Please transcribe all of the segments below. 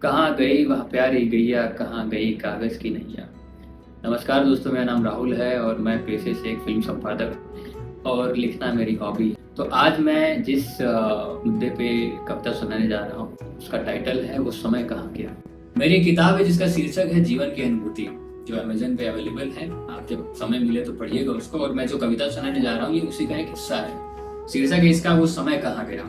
कहाँ गई वह प्यारी गैया, कहाँ गई कागज़ की नैया। नमस्कार दोस्तों, मेरा नाम राहुल है और मैं पेशे से एक फिल्म संपादक और लिखना मेरी हॉबी है। तो आज मैं जिस मुद्दे पे कविता सुनाने जा रहा हूँ उसका टाइटल है वो समय कहाँ गया। मेरी किताब है जिसका शीर्षक है जीवन की अनुभूति, जो अमेजन पे अवेलेबल है। आप जब समय मिले तो पढ़िएगा उसको। और मैं जो कविता सुनाने जा रहा हूँ ये उसी का एक हिस्सा है। शीर्षक है इसका वो समय कहाँ गया।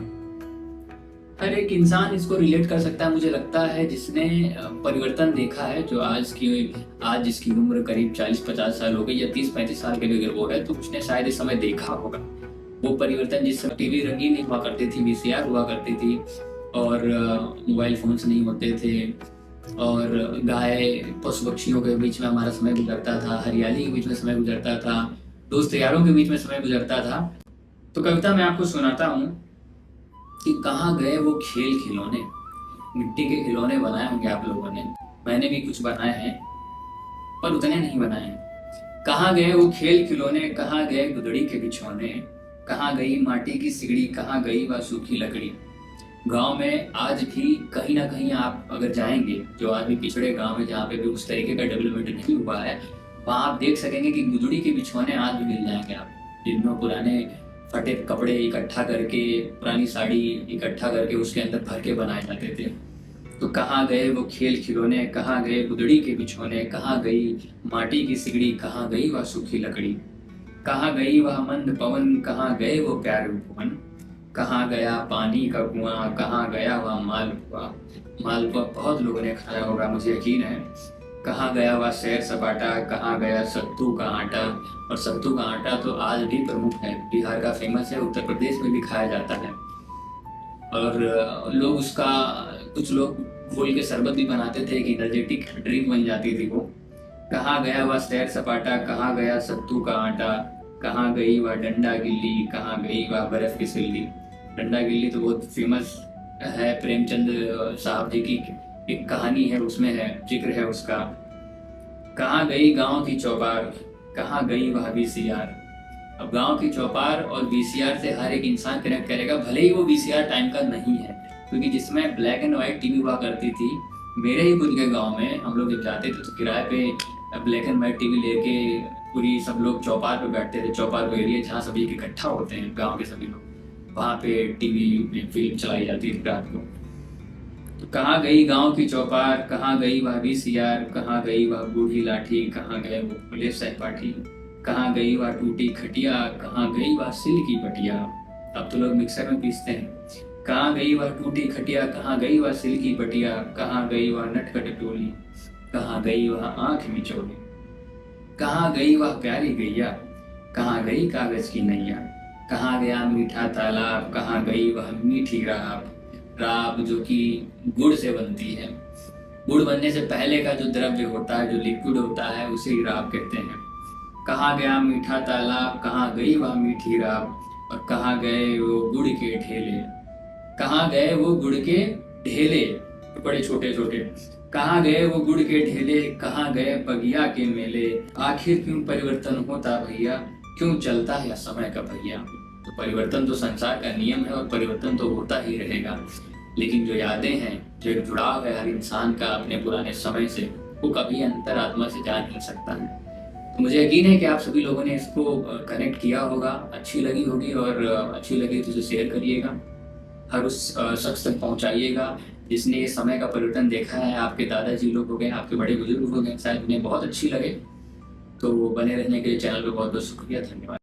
हर एक इंसान इसको रिलेट कर सकता है, मुझे लगता है, जिसने परिवर्तन देखा है। जो आज जिसकी उम्र करीब 40-50 साल हो गई या 30-35 साल के भी अगर वो है तो उसने शायद इस समय देखा होगा वो परिवर्तन। जिस समय टीवी रंगीन नहीं हुआ करती थी, वीसीआर हुआ करती थी और मोबाइल फोन्स नहीं होते थे और गाय पशु पक्षियों के बीच में हमारा समय गुजरता था, हरियाली के बीच में समय गुजरता था, दोस्त यारों के बीच में समय गुजरता था। तो कविता मैं आपको सुनाता हूँ कि कहाँ गए वो खेल खिलौने। मिट्टी के खिलौने बनाए होंगे आप लोगों ने, मैंने भी कुछ बनाए हैं पर उतने नहीं बनाए हैं। कहाँ गए वो खेल खिलौने, कहाँ गए गुदड़ी के बिछौने, कहाँ गई माटी की सिगड़ी, कहाँ गई वह सूखी लकड़ी। गांव में आज भी कहीं ना कहीं आप अगर जाएंगे, जो आज भी पिछड़े गांव में जहाँ पे भी उस तरीके का डेवलपमेंट नहीं हुआ है, वहाँ आप देख सकेंगे कि गुदड़ी के बिछौने आज भी मिल जाएंगे आप, जिनमें पुराने फटे कपड़े इकट्ठा करके, पुरानी साड़ी इकट्ठा करके उसके अंदर भर के बनाए जाते थे। तो कहाँ गए वो खेल खिलौने, कहाँ गए गुदड़ी के बिछौने, कहाँ गई माटी की सिगड़ी, कहाँ गई वह सूखी लकड़ी। कहाँ गई वह मंद पवन, कहाँ गए वो प्यारे उपवन, कहाँ गया पानी का कुआं, कहाँ गया वह मालपुआ। मालपुआ बहुत लोगों ने खाया होगा, मुझे यकीन है। कहाँ गया वह सैर सपाटा, कहाँ गया सत्तू का आटा। और सत्तू का आटा तो आज भी प्रमुख है, बिहार का फेमस है, उत्तर प्रदेश में भी खाया जाता है। और लोग उसका, कुछ लोग घोल के शरबत भी बनाते थे, एक एनर्जेटिक ड्रिंक बन जाती थी वो। कहाँ गया वह सैर सपाटा, कहाँ गया सत्तू का आटा, कहाँ गई वह डंडा गिल्ली, कहाँ गई वह बर्फ की सिल्ली। डंडा गिल्ली तो बहुत फेमस है, प्रेमचंद साहब जी की एक कहानी है, उसमें है, जिक्र है उसका। कहाँ गई गांव की चौपार, कहाँ गई वह वीसीआर। अब गांव की चौपार और वीसीआर से हर एक इंसान कनेक्ट करेगा, भले ही वो वीसीआर टाइम का नहीं है, क्योंकि जिसमें ब्लैक एंड व्हाइट टीवी हुआ करती थी। मेरे ही खुद के गांव में हम लोग जब जाते थे तो किराए पे ब्लैक एंड व्हाइट टीवी लेके पूरी सब लोग चौपार पे बैठते थे। चौपार वो एरिया जहाँ सभी इकट्ठा होते हैं गाँव के सभी लोग, वहाँ पे टीवी में फिल्म चलाई जाती थी रात को। तो कहाँ गई गांव की चौपार, कहाँ गई वह वीसीआर, कहाँ गई वह बूढ़ी लाठी, कहाँ गए वो खुले सहपाठी, कहाँ गई वह टूटी खटिया, कहाँ गई वह सिल की पटिया। अब तो लोग मिक्सर में पीसते हैं। कहाँ गई वह टूटी खटिया, कहाँ गई वह सिल की पटिया, कहाँ गई वह नटखट टोली, कहाँ गई वह आंख मिचोली। कहाँ गई वह प्यारी गैया, कहाँ गई कागज की नैया। कहाँ गया मीठा तालाब, कहाँ गई वह मीठी राब। राब जो कि गुड़ से बनती है। गुड़ बनने से पहले का जो द्रव्य होता है, जो लिक्विड होता है, उसे ही राब कहते हैं। कहाँ गया मीठा तालाब, कहाँ गई वह मीठी राब। और कहाँ गए वो गुड़ के ढेले, कहाँ गए वो गुड़ के ढेले, बड़े छोटे छोटे। कहाँ गए वो गुड़ के ढेले, कहाँ गए बगिया के मेले। आखिर क्यों परिवर्तन होता भैया, क्यों चलता है समय का भैया। तो परिवर्तन तो संसार का नियम है और परिवर्तन तो होता ही रहेगा, लेकिन जो यादें हैं, जो एक जुड़ाव है हर इंसान का अपने पुराने समय से, वो कभी अंतरात्मा से जा नहीं सकता है। तो मुझे यकीन है कि आप सभी लोगों ने इसको कनेक्ट किया होगा, अच्छी लगी होगी, और अच्छी लगी तो इसे शेयर करिएगा, हर उस शख्स तक पहुंचाइएगा जिसने ये समय का परिवर्तन देखा है। आपके दादाजी लोग हो गए, आपके बड़े बुजुर्ग हो गए, शायद उन्हें बहुत अच्छी लगे। तो बने रहने के लिए चैनल पर बहुत बहुत शुक्रिया, धन्यवाद।